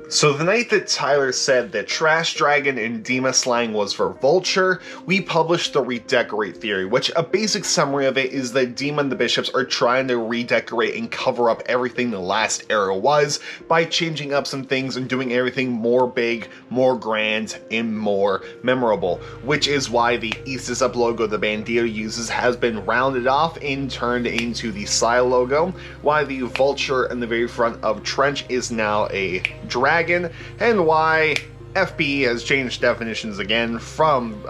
So the night that Tyler said that Trash Dragon in Dima slang was for vulture, we published the redecorate theory, which a basic summary of it is that Dima and the Bishops are trying to redecorate and cover up everything the last era was by changing up some things and doing everything more big, more grand, and more memorable, which is why the East is Up logo the Bandito uses has been rounded off and turned into the SAI logo, why the vulture in the very front of Trench is now a dragon, and why FB has changed definitions again from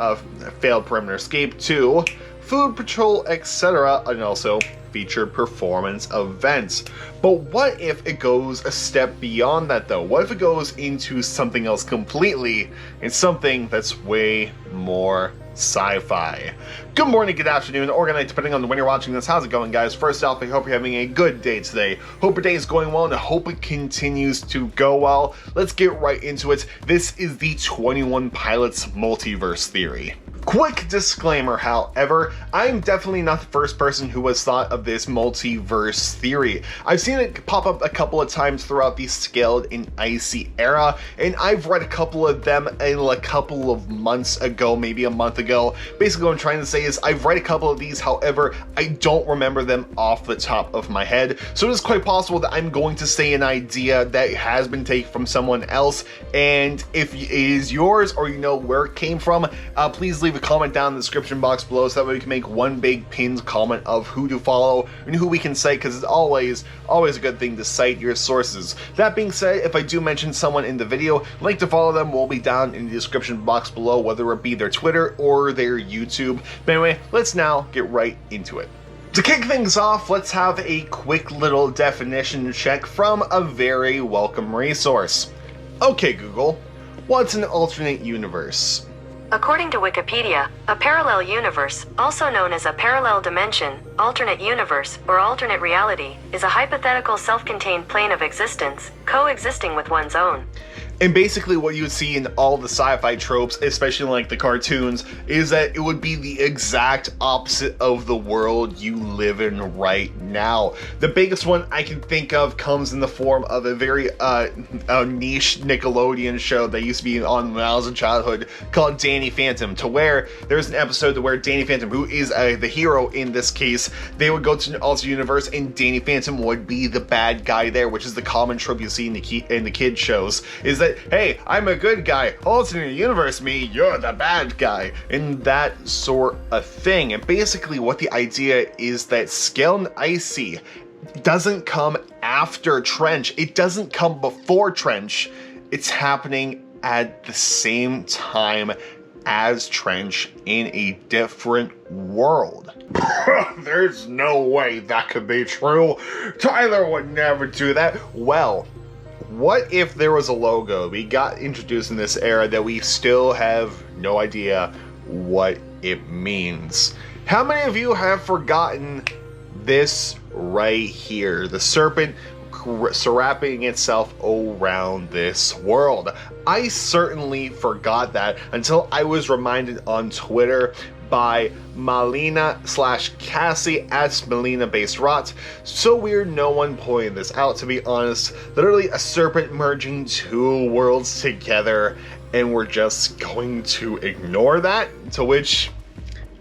failed perimeter escape to food patrol, etc., and also featured performance events. But what if it goes a step beyond that though? What if it goes into something else completely, and something that's way more sci-fi? Good morning, good afternoon, or good night, depending on when you're watching this. How's it going, guys? First off, I hope you're having a good day today. Hope your day is going well, and I hope it continues to go well. Let's get right into it. This is the 21 Pilots Multiverse theory. Quick disclaimer, however, I'm definitely not the first person who has thought of this multiverse theory. I've seen it pop up a couple of times throughout the Scaled and Icy era, and I've read a couple of them a couple of months ago, maybe a month ago. Basically what I'm trying to say is I've read a couple of these, however, I don't remember them off the top of my head, so it is quite possible that I'm going to say an idea that has been taken from someone else, and if it is yours or you know where it came from, please leave a comment down in the description box below so that way we can make one big pinned comment of who to follow and who we can cite, because it's always a good thing to cite your sources. That being said, if I do mention someone in the video, link to follow them will be down in the description box below, whether it be their Twitter or their YouTube. But anyway, let's now get right into it. To kick things off, let's have a quick little definition check from a very welcome resource. Okay, Google, what's an alternate universe? According to Wikipedia, a parallel universe, also known as a parallel dimension, alternate universe, or alternate reality, is a hypothetical self-contained plane of existence, coexisting with one's own. And basically what you would see in all the sci-fi tropes, especially like the cartoons, is that it would be the exact opposite of the world you live in right now. The biggest one I can think of comes in the form of a very niche Nickelodeon show that used to be on when I was in childhood called Danny Phantom, to where there's an episode where Danny Phantom, who is the hero in this case, they would go to an alternate universe and Danny Phantom would be the bad guy there, which is the common trope you see in the kid shows, is that, hey, I'm a good guy, alternate universe me, you're the bad guy, and that sort of thing. And basically what the idea is that Scaled and Icy doesn't come after Trench, it doesn't come before Trench, it's happening at the same time as Trench in a different world. There's no way that could be true. Tyler would never do that. Well, what if there was a logo we got introduced in this era that we still have no idea what it means? How many of you have forgotten this right here? The serpent wrapping itself around this world. I certainly forgot that until I was reminded on Twitter by Malina/Cassie at Melina Based Rot. So weird no one pointed this out, to be honest. Literally a serpent merging two worlds together, and we're just going to ignore that? To which,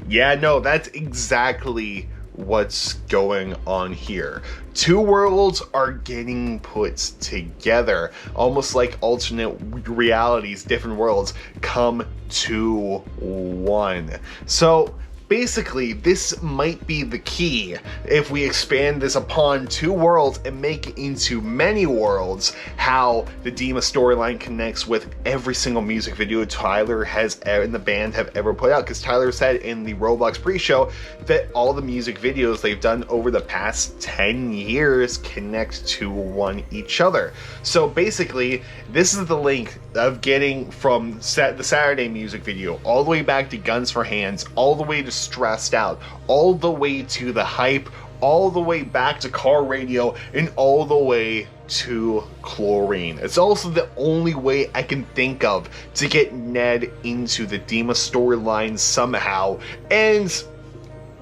yeah, no, that's exactly what's going on here. Two worlds are getting put together, almost like alternate realities, different worlds come to one. So basically, this might be the key if we expand this upon two worlds and make it into many worlds, how the Dima storyline connects with every single music video Tyler has and the band have ever put out. Because Tyler said in the Roblox pre-show that all the music videos they've done over the past 10 years connect to each other. So basically, this is the link of getting from the Saturday music video all the way back to Guns for Hands, all the way to Stressed Out, all the way to The Hype, all the way back to Car Radio, and all the way to Chlorine. It's also the only way I can think of to get Ned into the Dima storyline somehow, and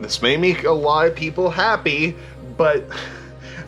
this may make a lot of people happy, but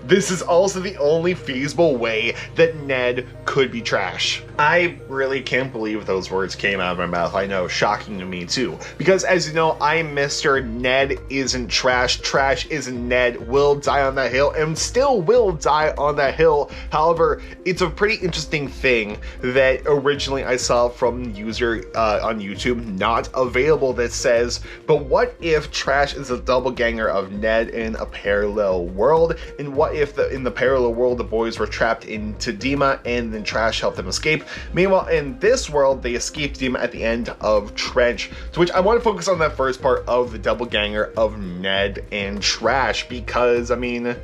This is also the only feasible way that Ned could be trash. I really can't believe those words came out of my mouth. I know, shocking to me too. Because as you know, I'm Mr. Ned isn't trash, trash isn't Ned, will die on that hill, and still will die on that hill. However, it's a pretty interesting thing that originally I saw from a user on YouTube, not available, that says, but what if trash is a doppelganger of Ned in a parallel world? And what if in the parallel world the boys were trapped into Dima and then trash helped them escape? Meanwhile, in this world, they escaped Dima at the end of Trench. To which I want to focus on that first part of the doppelganger of Ned and Trash, because, I mean,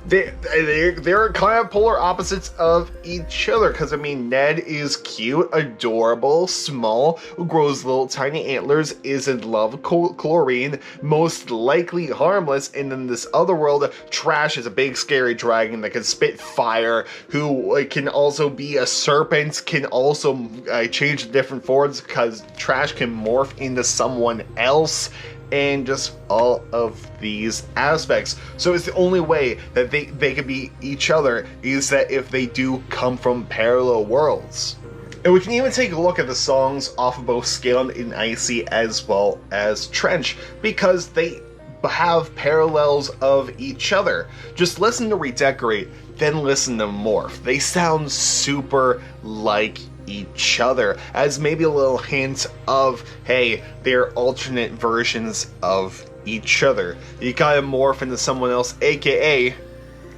they're kind of polar opposites of each other. Because, I mean, Ned is cute, adorable, small, grows little tiny antlers, is in love with chlorine, most likely harmless. And in this other world, Trash is a big scary dragon that can spit fire, who can also be a serpent, can also change different forms because Trash can morph into someone else, and just all of these aspects. So it's the only way that they could be each other is that if they do come from parallel worlds. And we can even take a look at the songs off of both Scale and Icy as well as Trench, because they have parallels of each other. Just listen to Redecorate, then listen to Morph. They sound super like each other, as maybe a little hint of, hey, they're alternate versions of each other. You gotta morph into someone else, aka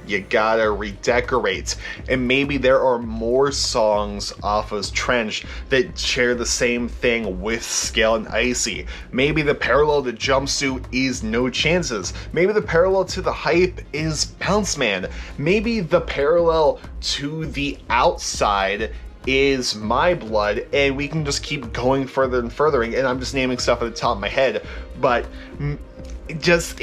you gotta redecorate. And maybe there are more songs off of Trench that share the same thing with Scale and Icy. Maybe the parallel to Jumpsuit is No Chances. Maybe the parallel to the Hype is Bounce Man. Maybe the parallel to the Outside is My Blood, and we can just keep going further and furthering, and I'm just naming stuff at the top of my head, but because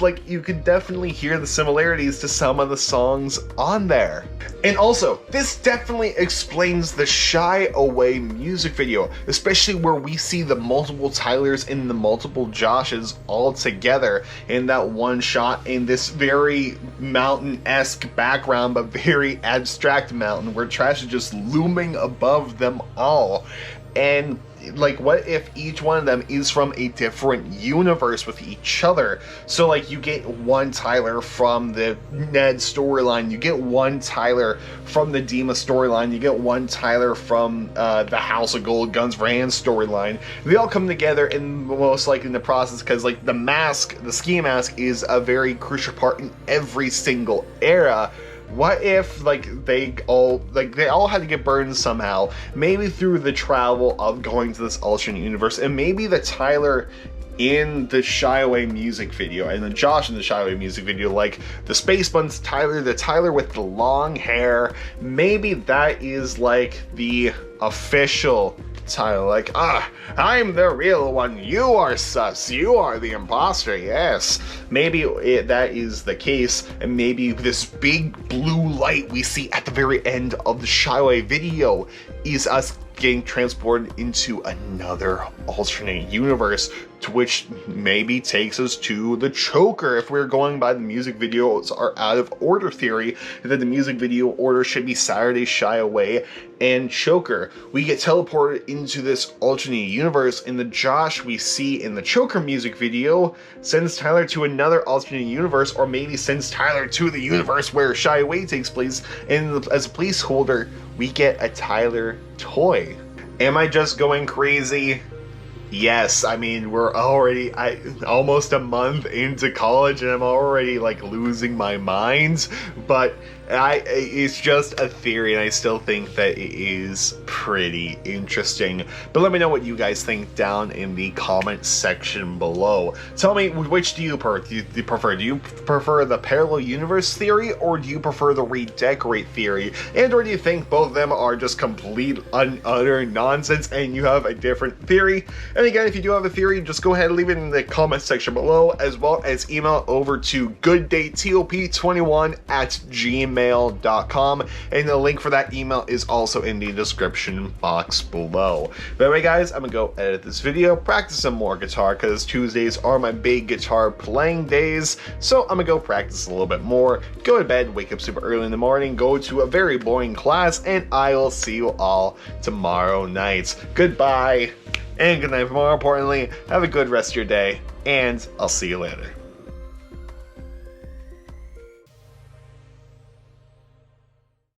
like you could definitely hear the similarities to some of the songs on there. And also, this definitely explains the Shy Away music video, especially where we see the multiple Tylers and the multiple Joshes all together in that one shot in this very mountain-esque background, but very abstract mountain where Trash is just looming above them all. And like, what if each one of them is from a different universe with each other? So like, you get one Tyler from the Ned storyline, you get one Tyler from the Dima storyline, you get one Tyler from the House of Gold Guns Rand storyline. They all come together, and most likely in the process, because like the mask, the ski mask, is a very crucial part in every single era. What if they all had to get burned somehow? Maybe through the travel of going to this alternate universe, and maybe the Tyler in the Shy Away music video and the Josh in the Shy Away music video, like the Space Buns Tyler, the Tyler with the long hair, maybe that is like the official Tyler, like, I'm the real one, you are sus, you are the imposter, yes. Maybe that is the case, and maybe this big blue light we see at the very end of the Shy Away video is us getting transported into another alternate universe, to which maybe takes us to the choker if we're going by the music videos are out of order theory, that the music video order should be Saturday, Shy Away, and choker. We get teleported into this alternate universe, and the Josh we see in the choker music video sends Tyler to another alternate universe, or maybe sends Tyler to the universe where Shy Away takes place, and as a placeholder we get a Tyler toy. Am I just going crazy? Yes, I mean, we're already almost a month into college and I'm already like losing my mind, but it's just a theory and I still think that it is pretty interesting. But let me know what you guys think down in the comment section below. Tell me, which do you prefer? Do you prefer the parallel universe theory, or do you prefer the redecorate theory? And or do you think both of them are just complete utter nonsense and you have a different theory? And again, if you do have a theory, just go ahead and leave it in the comment section below, as well as email over to gooddatetop21@gmail.com. gmail.com, and the link for that email is also in the description box below. But anyway guys, I'm gonna go edit this video, practice some more guitar, because Tuesdays are my big guitar playing days, so I'm gonna go practice a little bit more, go to bed, wake up super early in the morning, go to a very boring class, and I will see you all tomorrow night. Goodbye, and good night, but more importantly, have a good rest of your day, and I'll see you later.